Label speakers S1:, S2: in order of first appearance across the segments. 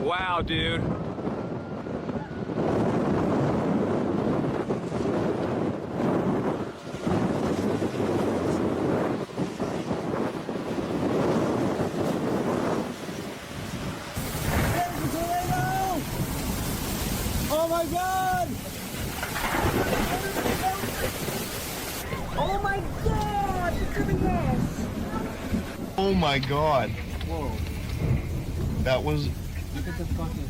S1: Wow, dude.
S2: Oh my God!
S3: Oh my God! Look at this!
S4: Oh my God.
S2: Whoa.
S4: That was...
S2: Look at the fucking...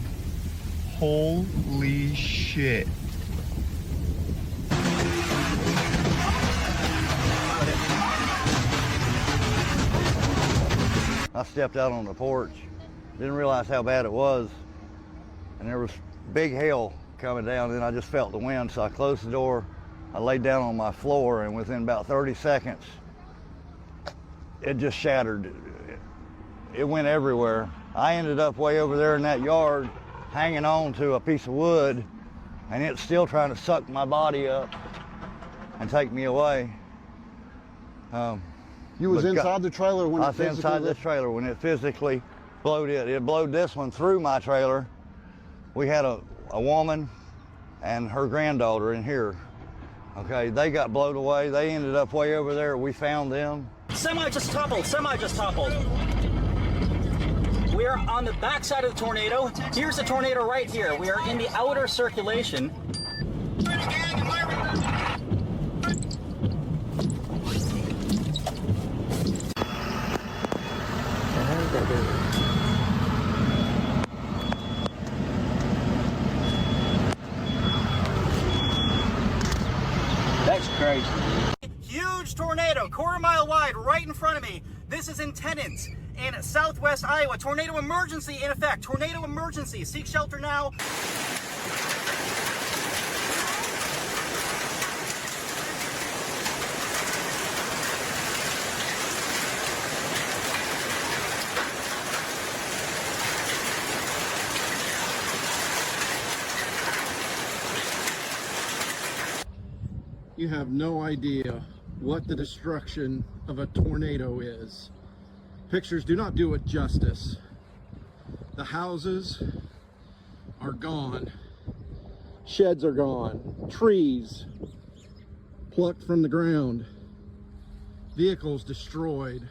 S4: Holy shit.
S5: I stepped out on the porch, didn't realize how bad it was, and there was big hail coming down, and I just felt the wind, so I closed the door, I laid down on my floor, and within about 30 seconds, it just shattered. It went everywhere. I ended up way over there in that yard, hanging on to a piece of wood, and it's still trying to suck my body up and take me away.
S2: You was inside the trailer when
S5: I was inside this trailer when it physically blowed it. It blowed this one through my trailer. We had a woman and her granddaughter in here. Okay, they got blowed away. They ended up way over there. We found them.
S6: Semi just toppled. We are on the backside of the tornado. Here's the tornado right here. We are in the outer circulation.
S2: That's crazy.
S6: Huge tornado, quarter-mile wide, right in front of me. This is in Tennant, in southwest Iowa. Tornado emergency in effect. Tornado emergency. Seek shelter now.
S2: You have no idea what the destruction of a tornado is. Pictures do not do it justice. The houses are gone. Sheds are gone. Trees plucked from the ground. Vehicles destroyed.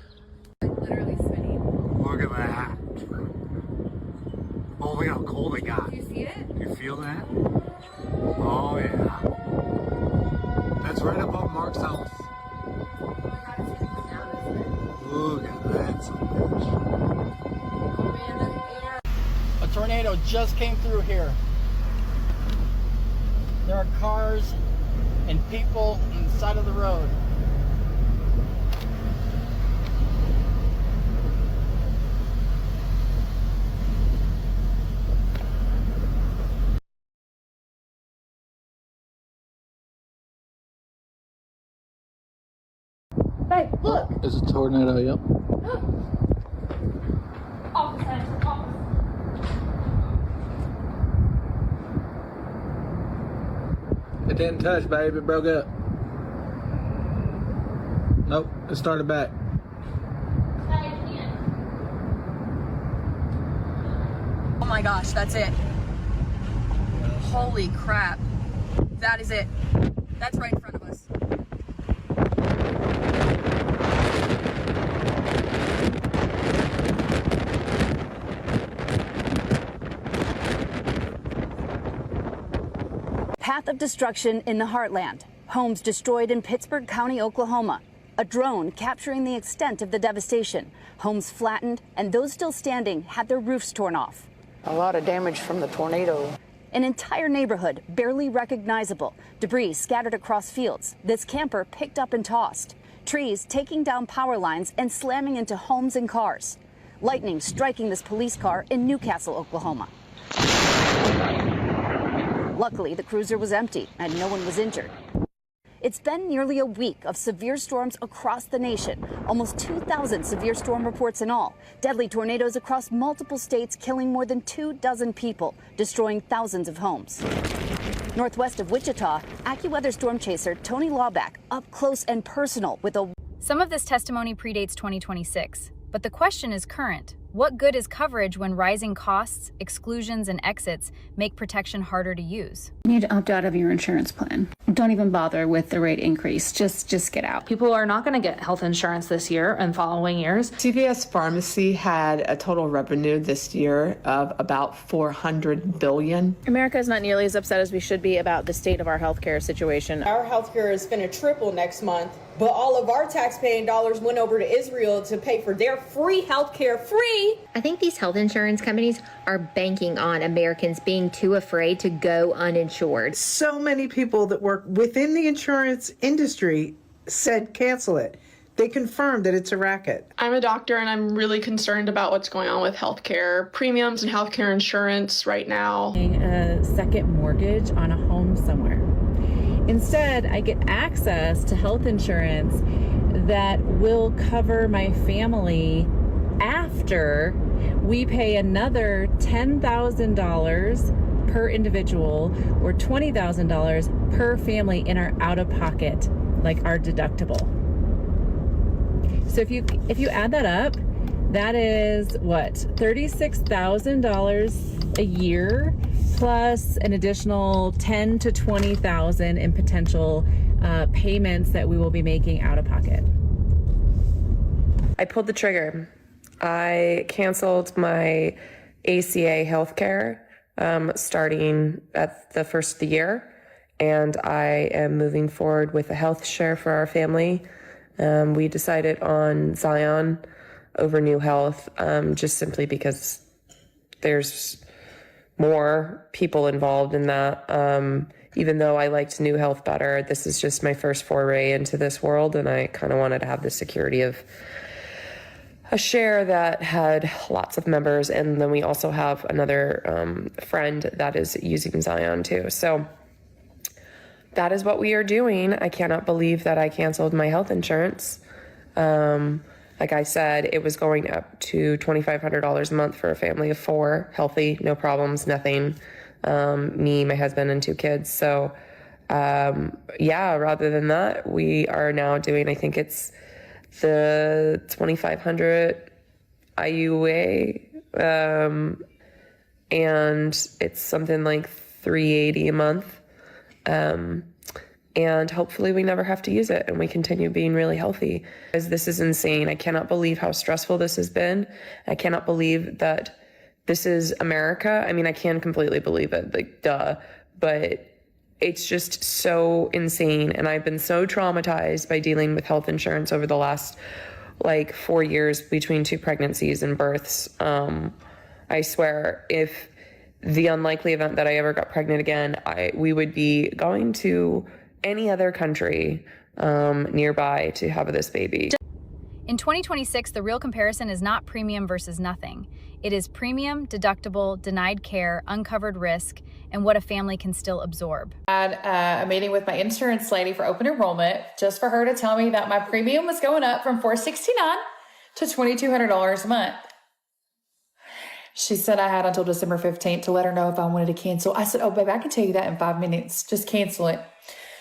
S3: Literally spinning.
S7: Look at that. Oh, look how cold it got.
S3: Do you see it?
S7: You feel that? Oh, yeah. That's right above Mark's house.
S3: Oh my God, it's gonna come down, isn't it?
S7: Look at that, some bitch.
S3: Oh man, the air.
S6: A tornado just came through here. There are cars and people on the side of the road.
S3: Hey, look!
S2: There's a tornado, yep.
S3: Office.
S2: It didn't touch, babe. It broke up. Nope, it started back.
S3: Oh my gosh, that's it. Holy crap. That is it. That's right in front of us.
S8: Path of destruction in the heartland. Homes destroyed in Pittsburgh County, Oklahoma. A drone capturing the extent of the devastation. Homes flattened, and those still standing had their roofs torn off.
S9: A lot of damage from the tornado.
S8: An entire neighborhood barely recognizable. Debris scattered across fields. This camper picked up and tossed. Trees taking down power lines and slamming into homes and cars. Lightning striking this police car in Newcastle, Oklahoma. Luckily, the cruiser was empty and no one was injured. It's been nearly a week of severe storms across the nation. Almost 2,000 severe storm reports in all. Deadly tornadoes across multiple states killing more than 24 people, destroying thousands of homes. Northwest of Wichita, AccuWeather storm chaser Tony Lawback up close and personal with a...
S10: Some of this testimony predates 2026, but the question is current.
S1: What good is coverage when rising costs, exclusions, and exits make protection harder to use?
S10: You need to opt out of your insurance plan. Don't even bother with the rate increase. Just get out.
S11: People are not going to get health insurance this year and following years.
S12: CVS Pharmacy had a total revenue this year of about $400 billion.
S13: America is not nearly as upset as we should be about the state of our healthcare situation.
S14: Our healthcare is going to triple next month, but all of our tax-paying dollars went over to Israel to pay for their free healthcare. Free!
S15: I think these health insurance companies are banking on Americans being too afraid to go uninsured.
S16: So many people that work within the insurance industry said cancel it. They confirmed that it's a racket.
S17: I'm a doctor and I'm really concerned about what's going on with healthcare premiums and healthcare insurance right now.
S18: A second mortgage on a home somewhere. Instead, I get access to health insurance that will cover my family after we pay another $10,000 per individual or $20,000 per family in our out-of-pocket, like our deductible. So if you add that up, that is what, $36,000 a year plus an additional $10,000 to $20,000 in potential payments that we will be making out of pocket.
S19: I pulled the trigger. I canceled my ACA healthcare starting at the first of the year, and I am moving forward with a health share for our family. We decided on Zion over New Health, just simply because there's more people involved in that. Even though I liked New Health better, this is just my first foray into this world, and I kind of wanted to have the security of a share that had lots of members. And then we also have another friend that is using Zion too. So that is what we are doing. I cannot believe that I canceled my health insurance. Like I said, it was going up to $2,500 a month for a family of 4, healthy, no problems, nothing. Me, my husband, and 2 kids. So rather than that, we are now doing, I think it's the 2,500 IUA, and it's something like $380 a month. And hopefully we never have to use it and we continue being really healthy. Because this is insane. I cannot believe how stressful this has been. I cannot believe that this is America. I mean, I can completely believe it, like, duh. But it's just so insane. And I've been so traumatized by dealing with health insurance over the last, 4 years between 2 pregnancies and births. I swear, if the unlikely event that I ever got pregnant again, we would be going to any other country nearby to have this baby.
S1: In 2026, the real comparison is not premium versus nothing. It is premium, deductible, denied care, uncovered risk, and what a family can still absorb.
S11: I had a meeting with my insurance lady for open enrollment just for her to tell me that my premium was going up from $469 to $2,200 a month. She said I had until December 15th to let her know if I wanted to cancel. I said, oh, babe, I can tell you that in 5 minutes. Just cancel it.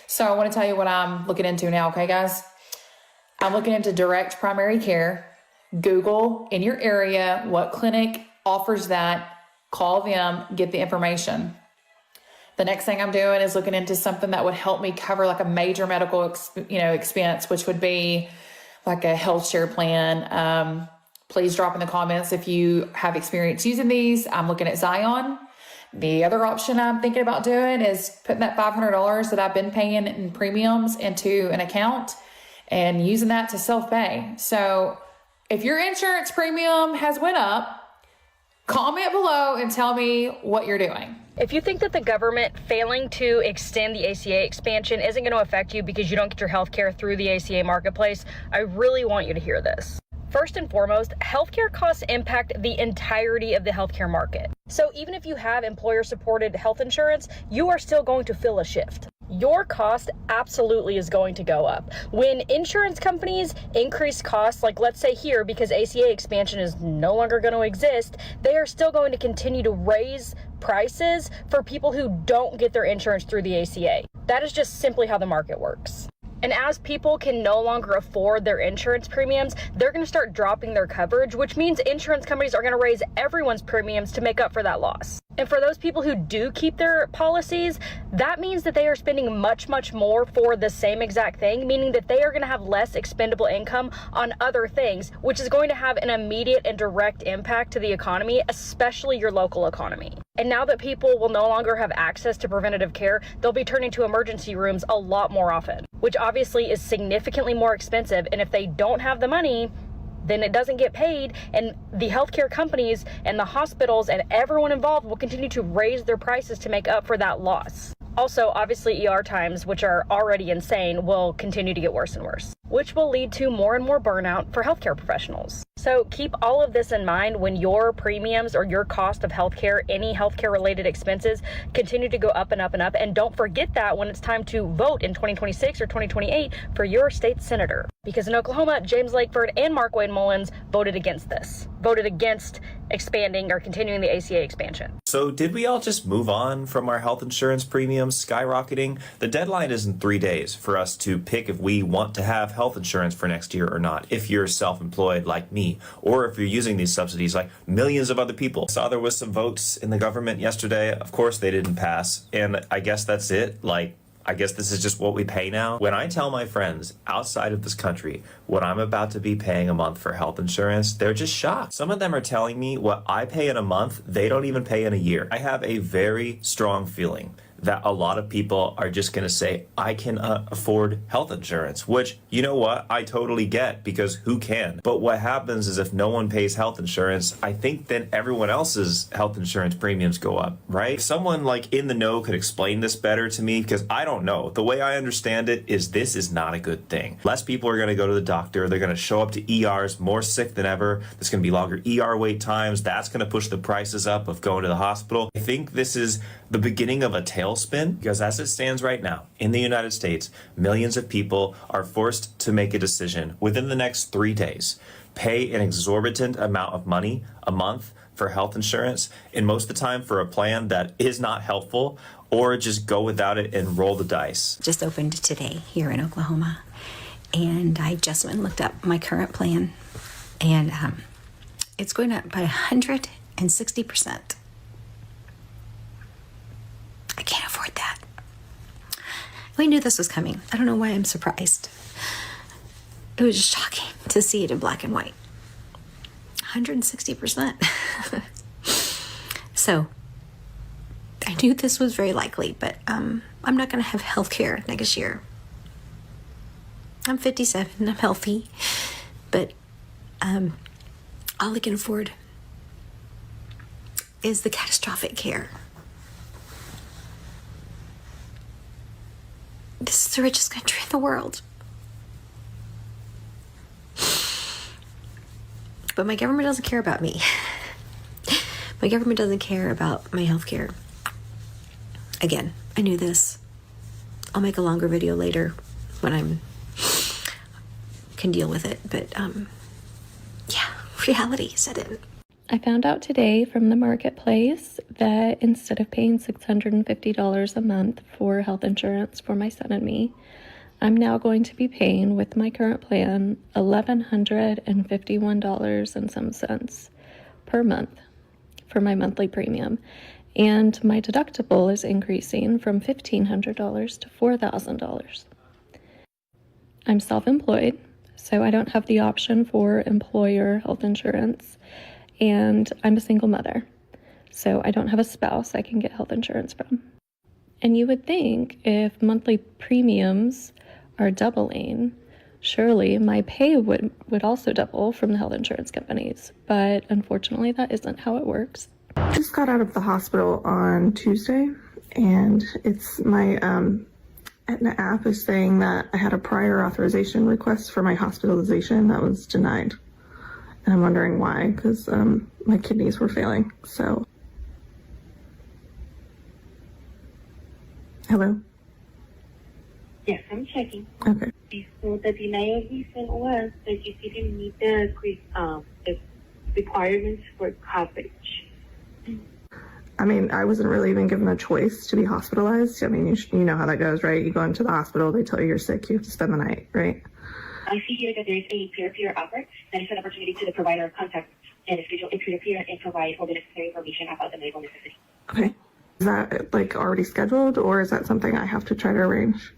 S11: So I want to tell you what I'm looking into now, okay, guys? I'm looking into direct primary care. Google in your area what clinic offers that. Call them, get the information. The next thing I'm doing is looking into something that would help me cover like a major medical expense, which would be like a health share plan. Please drop in the comments if you have experience using these. I'm looking at Zion. The other option I'm thinking about doing is putting that $500 that I've been paying in premiums into an account and using that to self-pay. So if your insurance premium has went up, comment below and tell me what you're doing.
S20: If you think that the government failing to extend the ACA expansion isn't going to affect you because you don't get your health care through the ACA marketplace, I really want you to hear this. First and foremost, healthcare costs impact the entirety of the healthcare market. So even if you have employer-supported health insurance, you are still going to fill a shift. Your cost absolutely is going to go up. When insurance companies increase costs, like let's say here, because ACA expansion is no longer going to exist, they are still going to continue to raise prices for people who don't get their insurance through the ACA. That is just simply how the market works. And as people can no longer afford their insurance premiums, they're going to start dropping their coverage, which means insurance companies are going to raise everyone's premiums to make up for that loss. And for those people who do keep their policies, that means that they are spending much, much more for the same exact thing, meaning that they are going to have less expendable income on other things, which is going to have an immediate and direct impact to the economy, especially your local economy. And now that people will no longer have access to preventative care, they'll be turning to emergency rooms a lot more often, which obviously is significantly more expensive. And if they don't have the money, then it doesn't get paid, and the healthcare companies and the hospitals and everyone involved will continue to raise their prices to make up for that loss. Also, obviously, ER times, which are already insane, will continue to get worse and worse, which will lead to more and more burnout for healthcare professionals. So keep all of this in mind when your premiums or your cost of healthcare, any healthcare related expenses, continue to go up and up and up. And don't forget that when it's time to vote in 2026 or 2028 for your state senator. Because in Oklahoma, James Lakeford and Mark Wade Mullins voted against this, voted against expanding or continuing the ACA expansion.
S21: So did we all just move on from our health insurance premiums skyrocketing? The deadline is in 3 days for us to pick if we want to have health insurance for next year or not, if you're self-employed like me, or if you're using these subsidies like millions of other people. Saw there was some votes in the government yesterday. Of course they didn't pass, and I guess that's it. I guess this is just what we pay now. When I tell my friends outside of this country what I'm about to be paying a month for health insurance, they're just shocked. Some of them are telling me what I pay in a month, they don't even pay in a year. I have a very strong feeling that a lot of people are just going to say, I can afford health insurance, which, you know what, I totally get, because who can? But what happens is if no one pays health insurance, I think then everyone else's health insurance premiums go up, right? If someone like in the know could explain this better to me, because I don't know. The way I understand it is this is not a good thing. Less people are going to go to the doctor. They're going to show up to ERs more sick than ever. There's going to be longer ER wait times. That's going to push the prices up of going to the hospital. I think this is the beginning of a tailspin, because as it stands right now in the United States, millions of people are forced to make a decision within the next 3 days, pay an exorbitant amount of money a month for health insurance, and most of the time for a plan that is not helpful, or just go without it and roll the dice.
S22: Just opened today here in Oklahoma, and I just went and looked up my current plan, and it's going up by 160%. I can't afford that. We knew this was coming. I don't know why I'm surprised. It was just shocking to see it in black and white. 160%. So I knew this was very likely, but I'm not going to have health care next year. I'm 57, I'm healthy, but all I can afford is the catastrophic care. This is the richest country in the world. But my government doesn't care about me. My government doesn't care about my health care. Again, I knew this. I'll make a longer video later when I can deal with it. But yeah, reality set in.
S10: I found out today from the marketplace that instead of paying $650 a month for health insurance for my son and me, I'm now going to be paying, with my current plan, $1,151 and some cents per month for my monthly premium. And my deductible is increasing from $1,500 to $4,000. I'm self-employed, so I don't have the option for employer health insurance. And I'm a single mother, so I don't have a spouse I can get health insurance from. And you would think if monthly premiums are doubling, surely my pay would also double from the health insurance companies. But unfortunately, that isn't how it works.
S23: I just got out of the hospital on Tuesday, and it's my Aetna app is saying that I had a prior authorization request for my hospitalization that was denied. And I'm wondering why, because my kidneys were failing, so. Hello?
S24: Yes, I'm checking.
S23: Okay.
S24: So the denial reason was that you didn't meet the requirements for coverage.
S23: I mean, I wasn't really even given a choice to be hospitalized. I mean, you know how that goes, right? You go into the hospital, they tell you you're sick, you have to spend the night, right?
S24: I see here that there is a peer-to-peer offer that is an opportunity to the provider contact and schedule a peer-to-peer and provide all the necessary information about the medical necessity.
S23: Okay. Is that like already scheduled, or is that something I have to try to arrange?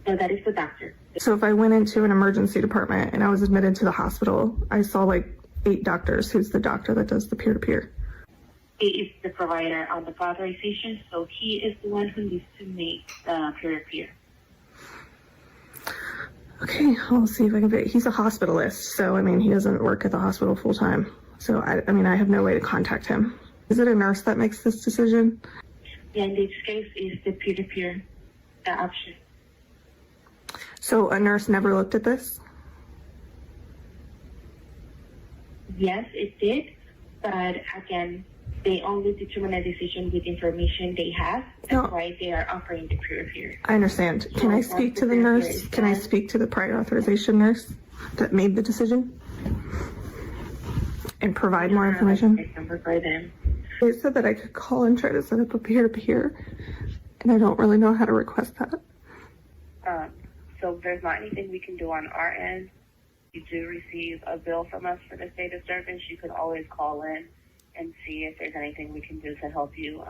S24: So that is the doctor.
S23: So if I went into an emergency department and I was admitted to the hospital, I saw like 8 doctors. Who's the doctor that does the peer-to-peer?
S24: He is the provider on the authorization, so he is the one who needs to make the peer-to-peer.
S23: Okay, I'll see if I can fit. He's a hospitalist, so I mean, he doesn't work at the hospital full time. So I mean, I have no way to contact him. Is it a nurse that makes this decision?
S24: Yeah, in this case, is the peer-to-peer option.
S23: So a nurse never looked at this?
S24: Yes, it did, but again, they only determine a decision with information they have. That's why they are offering the peer-to-peer.
S23: I understand. Can I speak to the nurse? Can I speak to the prior authorization nurse that made the decision? And provide more information?
S24: Number for them.
S23: They said that I could call and try to set up a peer-to-peer, and I don't really know how to request that.
S24: So there's not anything we can do on our end. You do receive a bill from us for this data service. You can always call in and see if there's anything we can do to help you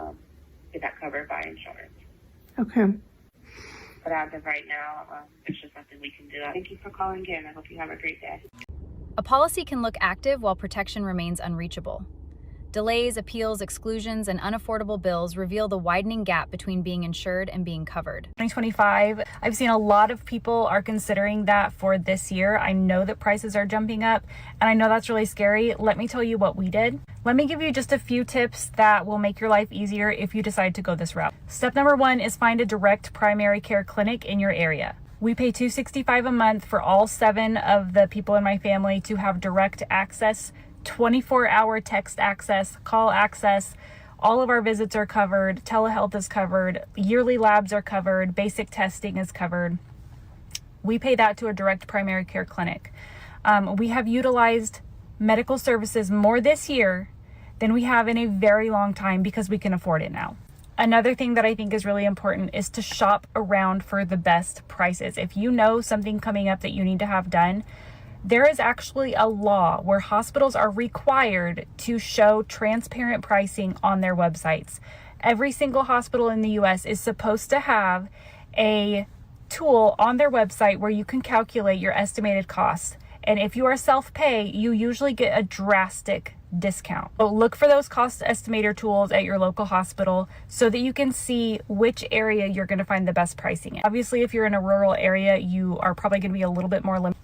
S24: get that covered by insurance.
S23: Okay.
S24: But as of right now, there's just nothing we can do. Thank you for calling in. I hope you have a great day.
S1: A policy can look active while protection remains unreachable. Delays, appeals, exclusions, and unaffordable bills reveal the widening gap between being insured and being covered.
S4: 2025, I've seen a lot of people are considering that for this year. I know that prices are jumping up, and I know that's really scary. Let me tell you what we did. Let me give you just a few tips that will make your life easier if you decide to go this route. Step number 1 is find a direct primary care clinic in your area. We pay $265 a month for all 7 of the people in my family to have direct access, 24-hour text access, call access. All of our visits are covered. Telehealth is covered. Yearly labs are covered. Basic testing is covered. We pay that to a direct primary care clinic. We have utilized medical services more this year than we have in a very long time because we can afford it now. Another thing that I think is really important is to shop around for the best prices. If you know something coming up that you need to have done, there is actually a law where hospitals are required to show transparent pricing on their websites. Every single hospital in the US is supposed to have a tool on their website where you can calculate your estimated costs. And if you are self-pay, you usually get a drastic discount. So look for those cost estimator tools at your local hospital so that you can see which area you're going to find the best pricing in. Obviously, if you're in a rural area, you are probably going to be a little bit more limited.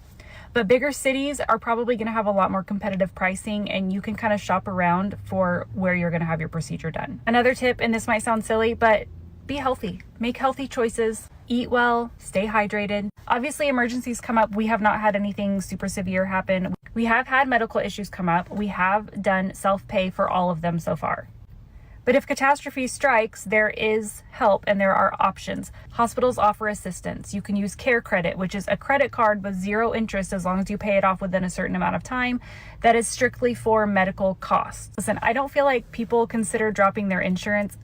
S4: But bigger cities are probably going to have a lot more competitive pricing, and you can kind of shop around for where you're going to have your procedure done. Another tip, and this might sound silly, but be healthy. Make healthy choices. Eat well. Stay hydrated. Obviously, emergencies come up. We have not had anything super severe happen. We have had medical issues come up. We have done self-pay for all of them so far. But if catastrophe strikes, there is help and there are options. Hospitals offer assistance. You can use Care Credit, which is a credit card with 0 interest as long as you pay it off within a certain amount of time. That is strictly for medical costs. Listen, I don't feel like people consider dropping their insurance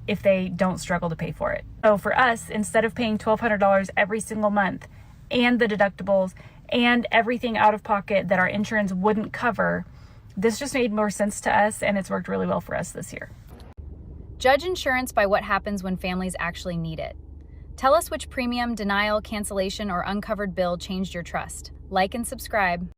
S4: if they don't struggle to pay for it. So for us, instead of paying $1,200 every single month and the deductibles and everything out of pocket that our insurance wouldn't cover, this just made more sense to us, and it's worked really well for us this year.
S1: Judge insurance by what happens when families actually need it. Tell us which premium, denial, cancellation, or uncovered bill changed your trust. Like and subscribe.